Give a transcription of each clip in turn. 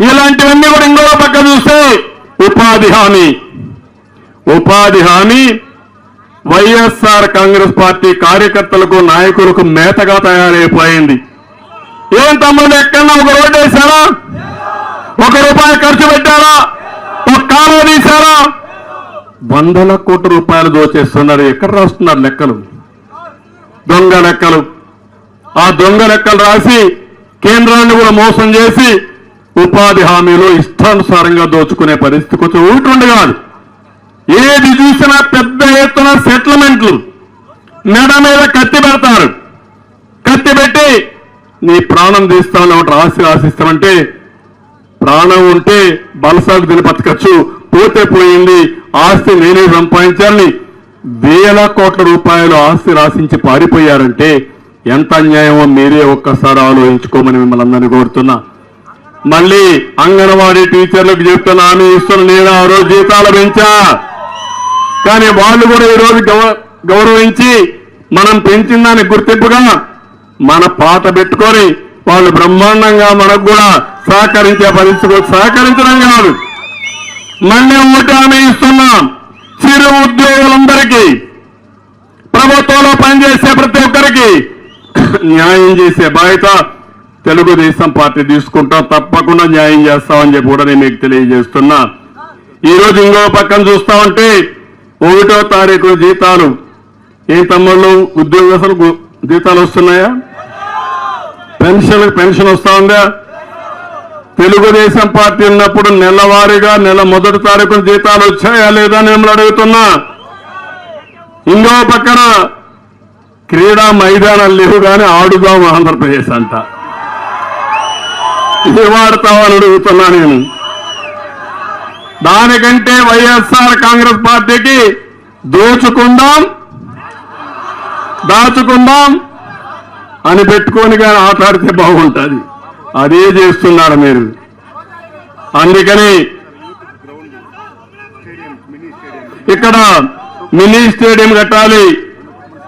ఇలాంటివన్నీ కూడా ఇంకో పక్క చూస్తే ఉపాధి హామీ వైఎస్ఆర్ కాంగ్రెస్ పార్టీ కార్యకర్తలకు నాయకులకు మేతగా తయారైపోయింది. ఏం తమ్ముడు ఎక్కడన్నా ఒక రోడ్డు వేశారా? 1 రూపాయి ఖర్చు పెట్టారా? ఒక కాలువ తీశారా? 100 కోట్ల రూపాయలు దోచేస్తున్నారు. ఎక్కడ రాస్తున్నారు లెక్కలు? దొంగ లెక్కలు. ఆ దొంగ లెక్కలు రాసి కేంద్రాన్ని కూడా మోసం చేసి ఉపాధి హామీలో ఇష్టానుసారంగా దోచుకునే పరిస్థితి కొంచెం ఊటుండి కాదు. ఏది చూసినా పెద్ద ఎత్తున సెటిల్మెంట్లు, మెడ మీద కత్తి పెడతారు. కత్తి పెట్టి నీ ప్రాణం తీస్తామని ఆశిస్తామంటే ప్రాణం ఉంటే బలసాగు తిని బతకచ్చు, పోతే పోయింది, ఆస్తి నేనే సంపాదించాలని 1000 కోట్ల రూపాయలు ఆస్తి రాసించి పారిపోయారంటే ఎంత అన్యాయమో మీరే ఒక్కసారి ఆలోచించుకోమని మిమ్మల్ని అందరినీ కోరుతున్నా. మళ్ళీ అంగన్వాడీ టీచర్లకు చెప్తున్నా, హామీ ఇస్తున్న నేను ఆ రోజు జీతాలు పెంచా, కానీ వాళ్ళు కూడా ఈరోజు గౌరవించి మనం పెంచిన దానికి గుర్తింపుగా మన పాట పెట్టుకొని వాళ్ళు బ్రహ్మాండంగా మనకు కూడా సహకరించే పరిస్థితి. సహకరించడం కాదు, మళ్ళీ ఒకటి హామీ ఇస్తున్నాం. చిరు ఉద్యోగులందరికీ, ప్రభుత్వంలో పనిచేసే ప్రతి ఒక్కరికి న్యాయం చేసే బాధ్యత తెలుగుదేశం పార్టీ తీసుకుంటాం. తప్పకుండా న్యాయం చేస్తామని చెప్పి కూడా నేను మీకు తెలియజేస్తున్నా. ఈరోజు ఇంకో పక్కన చూస్తా ఉంటే 1వ తారీఖు జీతాలు, ఏ తమ్ముళ్ళు ఉద్యోగస్తులకు జీతాలు వస్తున్నాయా? పెన్షన్ వస్తా ఉందా? తెలుగుదేశం పార్టీ ఉన్నప్పుడు నెలవారీగా నెల 1వ తారీఖున జీతాలు వచ్చాయా లేదా అని మిమ్మల్ని అడుగుతున్నా. ఇంకో పక్కన క్రీడా మైదానాలు లేవు కానీ ఆడుదాం ఆంధ్రప్రదేశ్ అంట. ఇది వాడతామని అడుగుతున్నా నేను. దానికంటే వైఎస్ఆర్ కాంగ్రెస్ పార్టీకి దాచుకుందాం అని పెట్టుకొని కానీ ఆటాడితే బాగుంటుంది. అదే చేస్తున్నారు మీరు. అందుకని ఇక్కడ మినీ స్టేడియం కట్టాలి,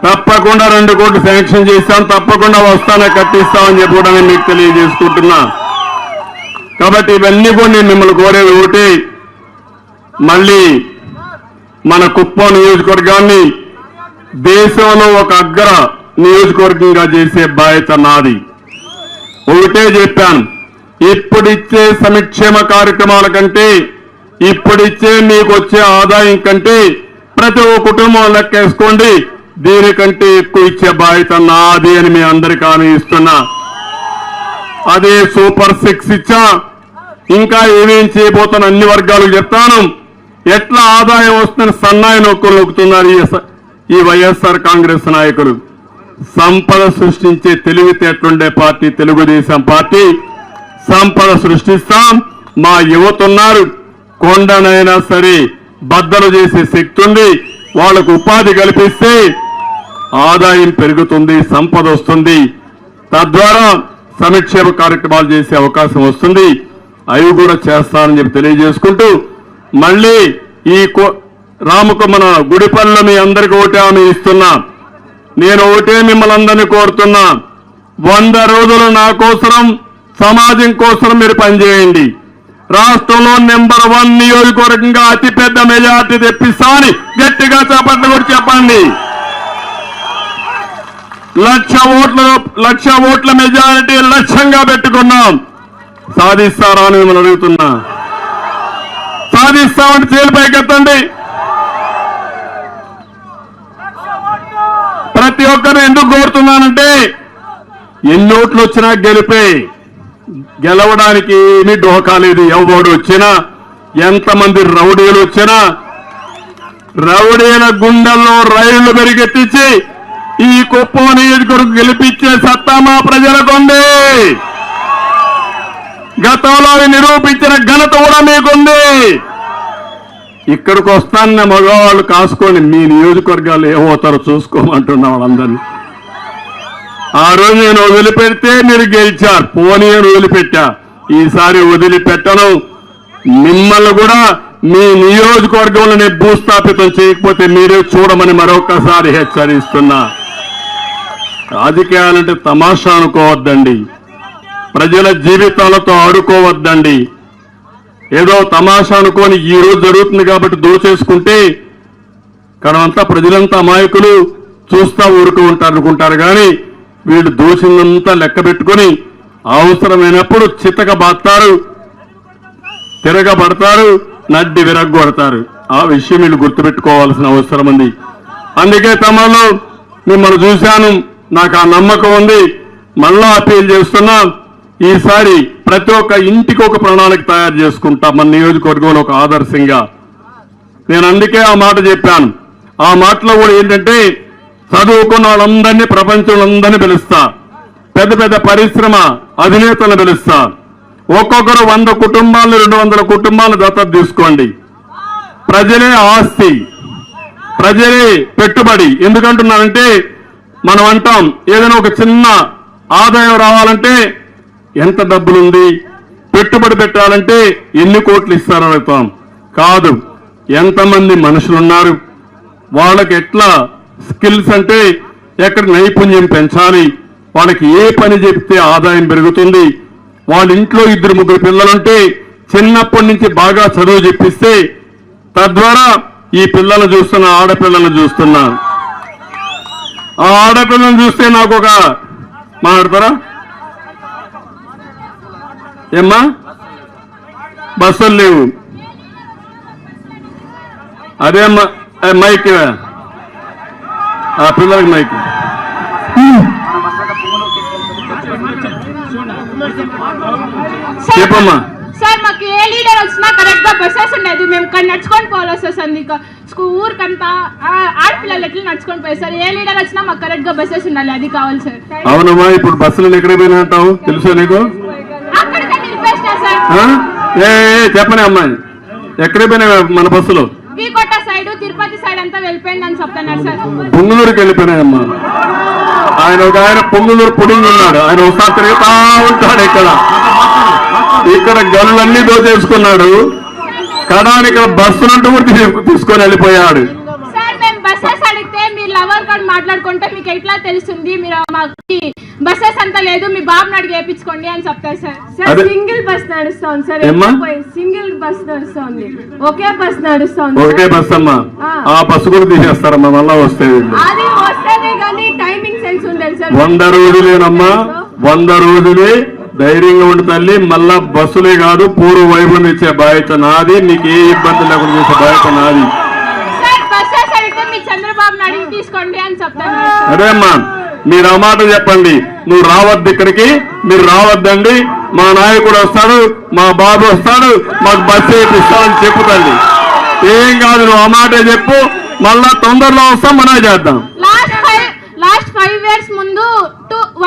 తప్పకుండా 2 కోట్లు శాంక్షన్ చేస్తాం, తప్పకుండా వస్తానే కట్టిస్తామని చెప్పి కూడా నేను మీకు తెలియజేసుకుంటున్నా. కాబట్టి ఇవన్నీ కూడా నేను మిమ్మల్ని కోరేది ఒకటి, మళ్ళీ మన కుప్పం నియోజకవర్గాన్ని దేశంలో ఒక అగ్ర నియోజకవర్గంగా చేసే బాధ్యత నాది. ఒకటే చెప్పాను, ఇప్పుడిచ్చే సంక్షేమ కార్యక్రమాల కంటే, ఇప్పుడిచ్చే మీకు వచ్చే ఆదాయం కంటే ప్రతి ఒక్క కుటుంబం లెక్కేసుకోండి, దీనికంటే ఎక్కువ ఇచ్చే బాధ్యత నాది అని మీ అందరికీ హామీ ఇస్తున్నా. అదే సూపర్ 6 ఇచ్చా, ఇంకా ఏమేం చేయబోతున్న అన్ని వర్గాలకు చెప్తాను. ఎట్లా ఆదాయం వస్తుందని సన్నాయి నొక్కులు నొక్కుతున్నారు ఈ వైఎస్ఆర్ కాంగ్రెస్ నాయకులు. సంపద సృష్టించే తెలివితేటలుండే పార్టీ తెలుగుదేశం పార్టీ. సంపద సృష్టిస్తాం. మా యువత ఉన్నారు, కొండనైనా సరే బద్దలు చేసే శక్తి ఉంది. వాళ్లకు ఉపాధి కల్పిస్తే ఆదాయం పెరుగుతుంది, సంపద వస్తుంది, తద్వారా సంక్షేమ కార్యక్రమాలు చేసే అవకాశం వస్తుంది. అవి కూడా చేస్తానని చెప్పి తెలియజేసుకుంటూ, మళ్ళీ ఈ మన గుడిపల్లిలో మీ అందరికీ ఒకటే హామీ ఇస్తున్నా. నేను ఒకటే మిమ్మల్ని అందరినీ కోరుతున్నా, 100 రోజులు నా కోసరం, సమాజం కోసం మీరు పనిచేయండి. రాష్ట్రంలో నెంబర్ 1 నియోజకవర్గంగా అతిపెద్ద మెజార్టీ తెప్పిస్తామని గట్టిగా చేపట్లు కూడా చెప్పండి. 1,00,000 ఓట్ల మెజారిటీ లక్ష్యంగా పెట్టుకున్నాం. సాధిస్తారా అని మిమ్మల్ని అడుగుతున్నా. సాధిస్తామని చేలిపైకెత్తండి. ప్రతి ఒక్కరు ఎందుకు కోరుతున్నానంటే, ఎన్ని ఓట్లు వచ్చినా గెలవడానికి ఏమీ డోకా లేదు. ఎవడు వచ్చినా, ఎంతమంది రౌడీలు వచ్చినా, రౌడీల గుండెల్లో రైళ్లు పెరిగెత్తించి ఈ కుప్పం నియోజకవర్గం గెలిపించే సత్తా మా ప్రజలకు ఉంది. గతంలో నిరూపించిన ఘనత కూడా మీకుంది. ఇక్కడికి వస్తాన్న మగవాళ్ళు కాసుకొని మీ నియోజకవర్గాలు ఏమవుతారో చూసుకోమంటున్నా వాళ్ళందరినీ. ఆ రోజు నేను వదిలిపెడితే మీరు గెలిచారు, పోనీ అని వదిలిపెట్టా. ఈసారి వదిలిపెట్టను. మిమ్మల్ని కూడా మీ నియోజకవర్గంలో నేను భూస్థాపితం చేయకపోతే మీరే చూడమని మరొకసారి హెచ్చరిస్తున్నా. రాజకీయాలంటే తమాషా అనుకోవద్దండి, ప్రజల జీవితాలతో ఆడుకోవద్దండి. ఏదో తమాషా అనుకోని ఈ రోజు జరుగుతుంది కాబట్టి దోచేసుకుంటే కడమంతా ప్రజలంతా అమాయకులు చూస్తా ఊరుకు ఉంటారు అనుకుంటారు. కానీ వీళ్ళు దోషినంతా లెక్క పెట్టుకుని అవసరమైనప్పుడు చితక బాస్తారు, తిరగబడతారు, నడ్డి విరగ్గొడతారు. ఆ విషయం వీళ్ళు గుర్తుపెట్టుకోవాల్సిన అవసరం ఉంది. అందుకే తమలో మిమ్మల్ని చూశాను, నాకు ఆ నమ్మకం ఉంది. మళ్ళా అపీల్ చేస్తున్నా, ఈసారి ప్రతి ఒక్క ఇంటికి ఒక ప్రణాళిక తయారు చేసుకుంటా మన నియోజకవర్గంలో ఒక ఆదర్శంగా. నేను అందుకే ఆ మాట చెప్పాను. ఆ మాటలో కూడా ఏంటంటే చదువుకున్న వాళ్ళందరినీ ప్రపంచంలో పిలుస్తా, పెద్ద పెద్ద పరిశ్రమ అధినేతలను పిలుస్తా. ఒక్కొక్కరు 100 కుటుంబాలను 200 కుటుంబాలను దత్తత తీసుకోండి. ప్రజలే ఆస్తి, ప్రజలే పెట్టుబడి. ఎందుకంటున్నానంటే మనం అంటాం ఏదైనా ఒక చిన్న ఆదాయం రావాలంటే ఎంత డబ్బులుంది, పెట్టుబడి పెట్టాలంటే ఎన్ని కోట్లు ఇస్తారని అడుగుతాం. కాదు, ఎంతమంది మనుషులున్నారు, వాళ్ళకి ఎట్లా స్కిల్స్ అంటే ఎక్కడ నైపుణ్యం పెంచాలి, వాళ్ళకి ఏ పని చెప్తే ఆదాయం పెరుగుతుంది, వాళ్ళ ఇంట్లో 2-3 పిల్లలుంటే చిన్నప్పటి నుంచి బాగా చదువు చెప్పిస్తే తద్వారా ఈ పిల్లలు చూస్తున్న ఆడపిల్లలను చూస్తున్నా. ఆ ఆడపిల్లలను చూస్తే నాకు ఒక మాట్లాడతారా ఏమ్మా, బస్సులు లేవు, అదే మైక్, ఆ పిల్లలకి మైక్. చెప్పమ్మా. సార్ మాకు ఏ లీడర్ వచ్చినా కరెక్ట్ గా బస్సెస్ ఉండేది, మేము నడుచుకొని పోవాలి సార్. ఊరికంతా ఆడపిల్లలు ఎట్లా నడుచుకొని పోయి సార్. ఏ లీడర్ వచ్చినా మాకు కరెక్ట్ గా బస్సెస్ ఉండాలి, అది కావాలి సార్. అవునమ్మా, ఇప్పుడు బస్సులు ఎక్కడ పోయినా అంటావు తెలుసా నీకు? అక్కడికే నిలిపేస్తా సార్. చెప్పనే అమ్మాయి, ఎక్కడ పోయినా మన బస్సులో కోట సైడ్ తిరుపతి సైడ్ అంతా వెళ్ళిపోయింది అని చెప్తున్నారు సార్. పొంగులూరుకి వెళ్ళిపోయినాయమ్మా. ఆయన పొంగులూరు పుడింగ్ ఉన్నాడు, ఆయన ఒకసారి తిరుగుతా ఉంటాడు. ఇక్కడ గనులన్నీ దోచేసుకున్నాడు, కడాని ఇక్కడ బస్సులంటూ కూడా తీసుకొని వెళ్ళిపోయాడు. సార్ మేము బస్సెస్ అడిగితే మీరు లవర్ కార్డ్ మాట్లాడుకుంటే మీకు ఎట్లా తెలుస్తుంది, మీరు మాకు బస్సెస్ అంతా లేదు, మీ బాబుని అడిగి వేయించుకోండి అని చెప్తారు సార్. సింగిల్ బస్ నడుస్తోంది సార్, సింగిల్ బస్ నడుస్తోంది, ఒకే బస్ నడుస్తోంది. ఒకే బస్ అమ్మా, ఆ బస్సు కూడా తీసేస్తారమ్మా మళ్ళా వస్తే. అది వస్తేనే కానీ టైమింగ్ సెన్స్ ఉండదు సార్. 100 రోజులేనమ్మా, 100 రోజులే ధైర్యంగా ఉండి తల్లి. మళ్ళా బస్సులే కాదు, పూర్వ వైభవం ఇచ్చే బాధ్యత నాది, మీకు ఏ ఇబ్బంది లేకుండా చేసే బాధ్యత నాది. చంద్రబాబుని అడిగి తీసుకోండి అని చెప్తాను. అదే అమ్మా, మీరు ఆ మాట చెప్పండి. నువ్వు రావద్దు ఇక్కడికి, మీరు రావద్దండి, మా నాయకుడు వస్తాడు, మా బాబు వస్తాడు, మాకు బస్సు వేపిస్తాడని చెప్పుతండి. ఏం కాదు, నువ్వు ఆ మాటే చెప్పు, మళ్ళా తొందరలో వస్తాం, మనం చేద్దాం. లాస్ట్ 5 years ముందు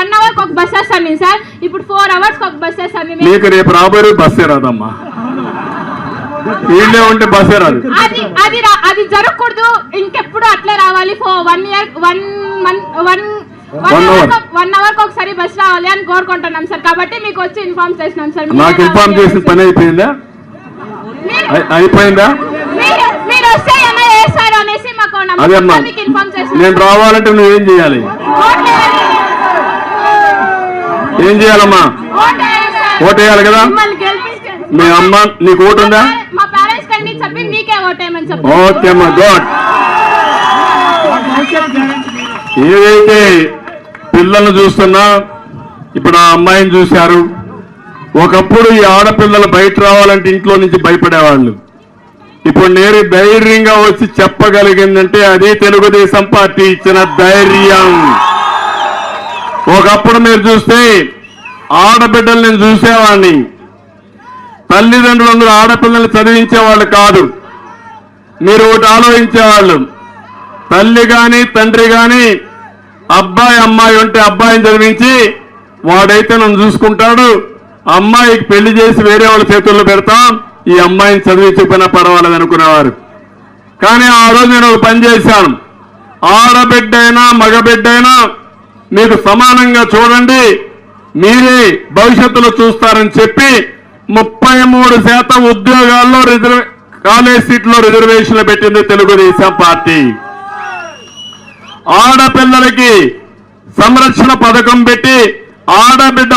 1 hour ఒక బస్ వేస్తాను సార్, ఇప్పుడు 4 hours ఒక బస్ వేస్తాను. నీకు రేపు రాబోయే బస్సే రాదమ్మా, వీళ్ళే ఉంటే బస్సే రాదు. అది జరగకూడదు, ఇంకెప్పుడు అట్లే రావాలి. 1 year 1 hour ఒకసారి బస్ రావాలి అని కోరుకుంటున్నాం సార్. కాబట్టి మీకు వచ్చి ఇన్ఫార్మ్ చేసినాం సార్. నాకు ఇన్ఫార్మ్ చేసిన పని అయిపోయిందా? అయిపోయిందా? మీరు వస్తే ఏమైనా చేస్తారు అనేసి మాకు ఇన్ఫార్మ్ చేసి. నేను రావాలంటే నువ్వేం చేయాలి? ఏం చేయాలమ్మా? ఓటు వేయాలి కదా. మీ అమ్మ నీకు ఓటు ఉందా? మా పేరెంట్స్ కండి చెప్పి మీకే ఓటేయమని చెప్పి. ఓకే అమ్మా, గుడ్. ఏదైతే పిల్లల్ని చూస్తున్నా, ఇప్పుడు ఆ అమ్మాయిని చూశారు. ఒకప్పుడు ఈ ఆడపిల్లలు బయట రావాలంటే ఇంట్లో నుంచి భయపడేవాళ్ళు. ఇప్పుడు నేను ధైర్యంగా వచ్చి చెప్పగలిగిందంటే అది తెలుగుదేశం పార్టీ ఇచ్చిన ధైర్యం. ఒకప్పుడు మీరు చూస్తే ఆడబిడ్డలు నేను చూసేవాడిని, తల్లిదండ్రులందరూ ఆడపిల్లల్ని చదివించేవాళ్ళు కాదు. మీరు ఒకటి ఆలోచించేవాళ్ళు, తల్లి గాని తండ్రి గాని అబ్బాయి అమ్మాయి ఉంటే అబ్బాయిని చదివించి వాడైతే నన్ను చూసుకుంటాడు, అమ్మాయికి పెళ్లి చేసి వేరే వాళ్ళ చేతుల్లో పెడతాం, ఈ అమ్మాయిని చదివించకపోయినా పర్వాలేదు అనుకునేవారు. కానీ ఆ రోజు నేను ఒక పని చేశాను, ఆడబిడ్డైనా మగబిడ్డైనా మీకు సమానంగా చూడండి, మీరే భవిష్యత్తులో చూస్తారని చెప్పి 33% ఉద్యోగాల్లో కాలేజ్ సీట్లో రిజర్వేషన్లు పెట్టింది తెలుగుదేశం పార్టీ. ఆడపిల్లలకి సంరక్షణ పథకం పెట్టి ఆడబిడ్డ